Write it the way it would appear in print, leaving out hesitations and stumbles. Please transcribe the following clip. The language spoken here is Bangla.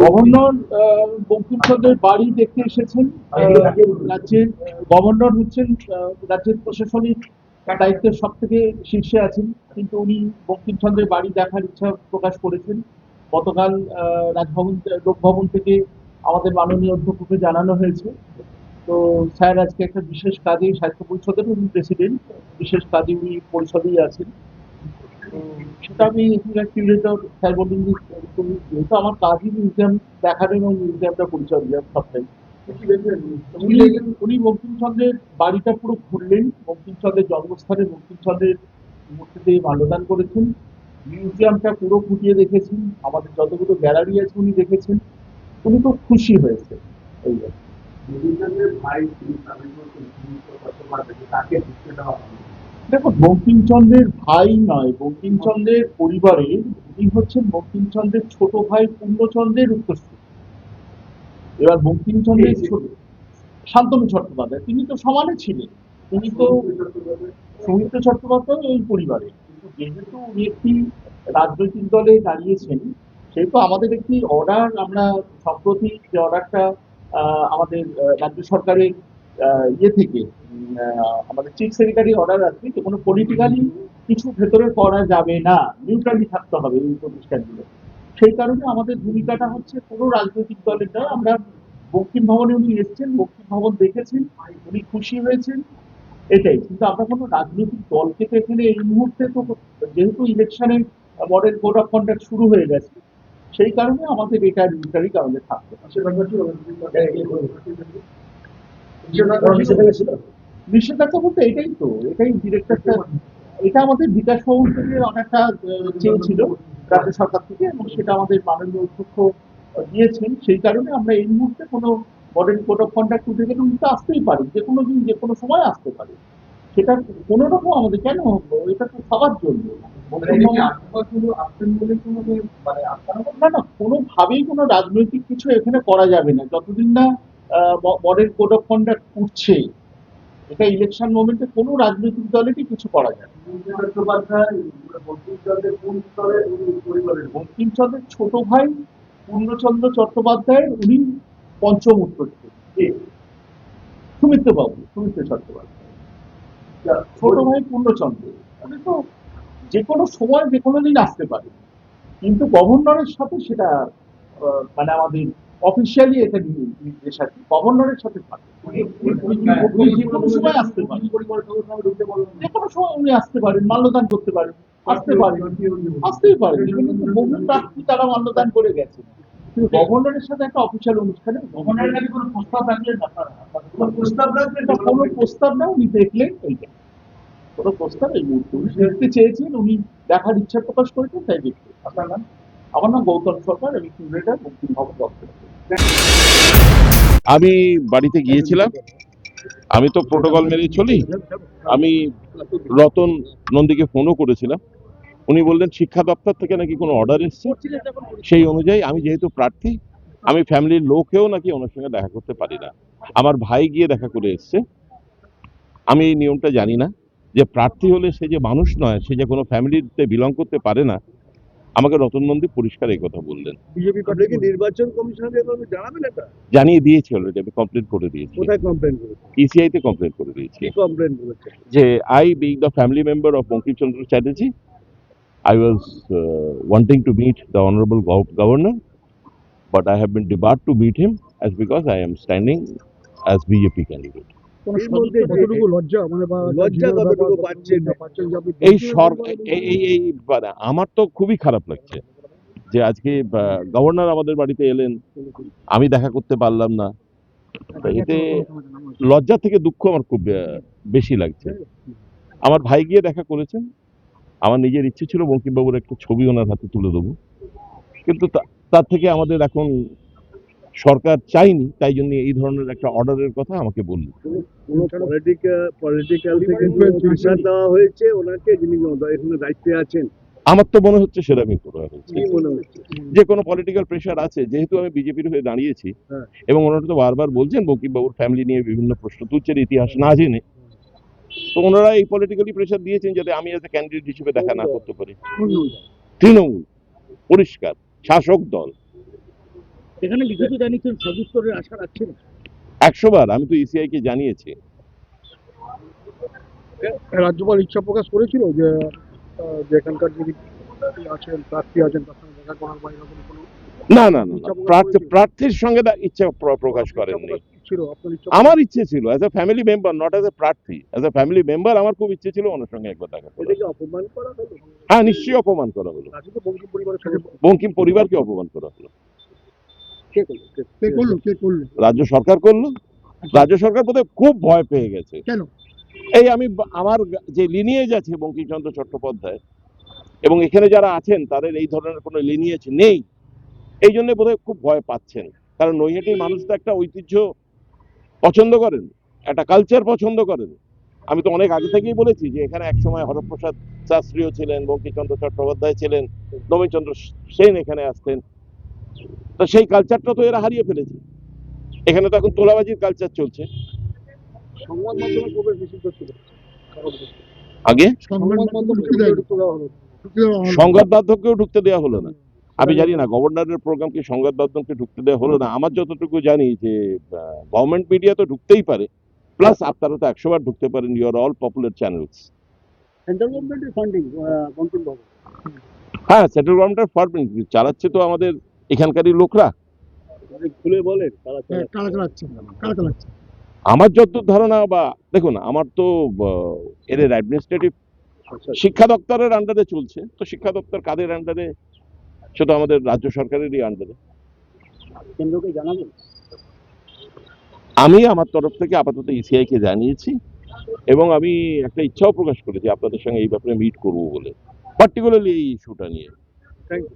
গভর্নর বঙ্কিমচন্দ্রের বাড়ি দেখতে এসেছেন। রাজ্যের গভর্নর হচ্ছেন রাজ্যের প্রশাসনিক দায়িত্বের সব থেকে শীর্ষে আছেন, কিন্তু উনি বঙ্কিমচন্দ্রের বাড়ি দেখার ইচ্ছা প্রকাশ করেছেন। গতকাল রাজভবন লোকভবন থেকে আমাদের মাননীয় অধ্যক্ষকে জানানো হয়েছে। তো স্যার আজকে একটা বিশেষ কাজে স্বাস্থ্য পরিষদের উনি প্রেসিডেন্ট, বিশেষ কাজে উনি পরিষদেই আছেন। সেটা আমি কিউরেটর স্যার বললেন যে যেহেতু আমার কাজই মিউজিয়াম দেখানো এবং মিউজিয়ামটা পরিচর্যা সবটাই। উনি বঙ্কিমচন্দ্রের বাড়িটা পুরো ঘুরলেন, বঙ্কিমচন্দ্রের জন্মস্থানে বঙ্কিমচন্দ্রের মূর্তিতে মাল্যদান করেছেন, মিউজিয়ামটা পুরো খুঁটিয়ে দেখেছেন, আমাদের যতগুলো গ্যালারি আছে উনি দেখেছেন। উনি খুব খুশি হয়েছে। এই দেখো, বঙ্কিমচন্দ্রের ভাই নয়, বঙ্কিমচন্দ্রের পরিবারে উনি হচ্ছেন বঙ্কিমচন্দ্রের ছোট ভাই পূর্ণচন্দ্রের উত্তরসূরি। এবার বঙ্কিমচন্দ্রের ছোট শান্তনু চট্টোপাধ্যায়, তিনি তো সমানে ছিলেন, তিনি তো সৌমিত্র চট্টোপাধ্যায় ওই পরিবারে, কিন্তু যেহেতু উনি একটি রাজনৈতিক দলে দাঁড়িয়েছেন, সেহেতু আমাদের একটি অর্ডার, আমরা সম্প্রতি যে অর্ডারটা আমাদের রাজ্য সরকারের ইয়ে থেকে আমাদের চিফ সেক্রেটারি অর্ডার আছে যে কোনো পলিটিক্যালি কিছু ভেতরে করা যাবে না, নিউট্রালি থাকতে হবে এই প্রতিষ্ঠানগুলো। সেই কারণে আমাদের ভূমিকাটা হচ্ছে কোনো রাজনৈতিক দলের নয়। আমরা বঙ্কিম ভবনে উনি এসছেন, বঙ্কিম ভবন দেখেছেন, উনি খুশি হয়েছেন, এটাই। কিন্তু আমরা কোনো রাজনৈতিক দলকে তো এখানে এই মুহূর্তে তো, যেহেতু ইলেকশনের মডেল কোড অফ কন্ডাক্ট শুরু হয়ে গেছে, সেই কারণে আমাদের এটা নিউট্রালি আমাদের থাকতে নিষেধাজ্ঞা বলতে এটাই তো, এটাই ডিরেক্টরটা, এটা আমাদের বিকাশ ভবন থেকে অনেকটা চেয়েছিল রাজ্য সরকার থেকে, এবং সেটা আমাদের মাননীয় অধ্যক্ষ দিয়েছেন। সেই কারণে আমরা এই মুহূর্তে কোনো মডেল কোড অফ কন্ডাক্ট উঠে গেলে উনি তো আসতেই পারেন, যে কোনো দিন যে কোনো সময় আসতে পারে। সেটা কোনো রকম আমাদের কেন, এটা তো সবার জন্য। না না, কোনোভাবেই কোনো রাজনৈতিক কিছু এখানে করা যাবে না যতদিন না মডেল কোড অফ কন্ডাক্ট উঠছে। এটা ইলেকশন মোমেন্টে কোনো রাজনৈতিক দলেরই কিছু করা যায় বঙ্কিমচন্দ্রের ছোট ভাই পূর্ণচন্দ্র চট্টোপাধ্যায়, উনি পঞ্চম উত্তরসূরি। সুমিত্র চট্টোপাধ্যায় ছোট ভাই পূর্ণচন্দ্র, উনি তো যে কোনো সময় যে কোনো দিন আসতে পারে, কিন্তু গভর্নরের সাথে সেটা মানে আমাদের অফিসিয়ালি এটা নির্দেশ আছে, গভর্নরের সাথে থাকে। যে কোনো সময় আসতে পারেন, যে কোনো সময় উনি আসতে পারেন, মাল্যদান করতে পারেন, আসতেই পারেন, কিন্তু বহু প্রার্থী তারা মাল্যদান করে গেছে। কিন্তু গভর্নরের সাথে একটা অফিসিয়াল অনুষ্ঠানে গভর্নরের কাছে কোনো প্রস্তাব রাখলেন কোনো প্রস্তাব না, উনি দেখলেন এইটা কোনো প্রস্তাব এই মুহূর্তে উনি দেখতে চেয়েছেন, উনি দেখার ইচ্ছা প্রকাশ করেছেন, তাই দেখতে। আপনার নাম? আমার নাম গৌতম সরকার, আমি কিউরেটর বঙ্কিম ভবন দপ্তর। আমি বাড়িতে গিয়েছিলাম, আমি তো প্রোটোকল মেনে চলি। আমি রতন নন্দীকে ফোনও করেছিলাম, উনি বললেন শিক্ষা দপ্তর থেকে নাকি কোনো অর্ডার এসছে, সেই অনুযায়ী আমি যেহেতু প্রার্থী, আমি ফ্যামিলির লোকেও নাকি ওনার সঙ্গে দেখা করতে পারি না। আমার ভাই গিয়ে দেখা করে এসছে। আমি এই নিয়মটা জানি না যে প্রার্থী হলে সে যে মানুষ নয়, সে যে কোনো ফ্যামিলিতে বিলং করতে পারে না। আমাকে রতন নন্দী পরিষ্কার এই কথা বললেন। বিজেপি নির্বাচন কমিশনকে জানাবেন এটা? জানিয়ে দিয়েছি অলরেডি, আমি কমপ্লেন করে দিয়েছি। কোথায় কমপ্লেন করেছেন? ইসিআই তে কমপ্লেন করে দিয়েছি। কি কমপ্লেন করেছেন? যে I being the family member of Bankim Chandra Chatterjee, I was wanting to meet the Honorable Governor, but I have been debarred to meet him as because I am standing as BJP candidate. এই আমার তো খুবই খারাপ লাগছে যে আজকে গভর্নর আমাদের বাড়িতে এলেন, আমি দেখা করতে পারলাম না। এতে লজ্জা থেকে দুঃখ আমার খুব বেশি লাগছে। আমার ভাই গিয়ে দেখা করেছেন, আমার নিজের ইচ্ছে ছিল বঙ্কিমবাবুর একটা ছবি ওনার হাতে তুলে দেবো, কিন্তু তার থেকে আমাদের এখন সরকার চাইনি, তাই জন্য এই ধরনের একটা অর্ডারের কথা আমাকে বলল। পলিটিক্যাল থেকে প্রেসার দেওয়া হয়েছে ওনাকে, যিনি এখানে দায়িত্বে আছেন। আমার তো মনে হচ্ছে সেরকমই করা হয়েছে, যে কোনো পলিটিক্যাল প্রেসার আছে। যেহেতু আমি বিজেপির হয়ে দাঁড়িয়েছি এবং ওনারা তো বারবার বলছেন বঙ্কিমবাবুর ফ্যামিলি নিয়ে বিভিন্ন প্রশ্ন তুলছেন ইতিহাস না জেনে, তো ওনারা এই পলিটিক্যালি প্রেসার দিয়েছেন যাতে আমি এজ এ ক্যান্ডিডেট হিসেবে দেখা না করতে পারি। তৃণমূল পরিষ্কার শাসক দল, এখানে লিখিত জানিয়েছেন সদুত্তরের আশা রাখছেন। 100 বার আমি তো ইসিআই কে জানিয়েছি। রাজ্যপাল ইচ্ছা প্রকাশ করেছিল যে যেখানকার যিনি আছেন প্রার্থী আছেন তার সঙ্গে দেখা করার বা এরকম কোনো না না না না, প্রার্থীর সঙ্গে ইচ্ছা প্রকাশ করেননি। ছিল আপনার ইচ্ছা? আমার ইচ্ছে ছিল as a family member, not as a প্রার্থী, অ্যাজ এ ফ্যামিলি মেম্বার আমার খুব ইচ্ছে ছিল ওনার সঙ্গে একবার দেখা করার। এটাকে অপমান করা হলো? হ্যাঁ, নিশ্চয়ই অপমান করা হলো। রাজ্যে তো বঙ্কিম পরিবারের সঙ্গে বঙ্কিম পরিবারকে অপমান করা হলো। কে করলো? রাজ্য সরকার করলো। রাজ্য সরকার বোধহয় খুব ভয় পেয়ে গেছে। কেন? এই আমার যে লিনিয়েজ আছে বঙ্কিমচন্দ্র চট্টোপাধ্যায় এবং এখানে যারা আছেন তাদের এই ধরনের কোনো লিনিয়েজ নেই, এই জন্য বোধহয় খুব ভয় পাচ্ছেন। কারণ নৈহাটির মানুষ তো একটা ঐতিহ্য পছন্দ করেন, একটা কালচার পছন্দ করেন। আমি তো অনেক আগে থেকেই বলেছি যে এখানে একসময় হরপ্রসাদ শাস্ত্রীও ছিলেন, বঙ্কিমচন্দ্র চট্টোপাধ্যায় ছিলেন, নবীনচন্দ্র সেন এখানে আসতেন। তো সেই কালচারটা তো এরা হারিয়ে ফেলেছে। এখানে তো এখন তোলাবাজির কালচার চলছে। সংবাদ মাধ্যমে প্রবেশ নিষিদ্ধ ছিল আগে সংবাদ মাধ্যম ঢুকতে দেওয়া হলো। সংবাদ মাধ্যমকেও ঢুকতে দেওয়া হলো না। আমি জানি না গভর্নরের প্রোগ্রাম কি সংবাদ মাধ্যমকে ঢুকতে দেওয়া হলো না। আমার যতটুকু জানি যে গভর্নমেন্ট মিডিয়া তো ঢুকতেই পারে, প্লাস আপনারা তো 100 বার ঢুকতে পারেন, you are all popular channels. Central গভর্নমেন্টের ফান্ডিং বঙ্কিম বাবু হ্যাঁ, সেন্ট্রাল গভর্নমেন্ট ফান্ডিং চালাচ্ছে তো আমাদের এখানকারই লোকরা। খুলে বলেন কারা চালাচ্ছে? আমার যতদূর ধারণা, বা দেখুন আমার তো এর অ্যাডমিনিস্ট্রেটিভ শিক্ষা দপ্তরের আন্ডারে চলছে, তো শিক্ষা দপ্তর কাদের আন্ডারে, সেটা আমাদের রাজ্য সরকারেরই আন্ডারে। কেন্দ্রকে জানাবেন? আমি আমার তরফ থেকে আপাতত ইসিআই কে জানিয়েছি এবং আমি একটা ইচ্ছাও প্রকাশ করেছি আপনাদের সঙ্গে এই ব্যাপারে মিট করবো বলে, পার্টিকুলারলি এই ইস্যুটা নিয়ে। Thank you.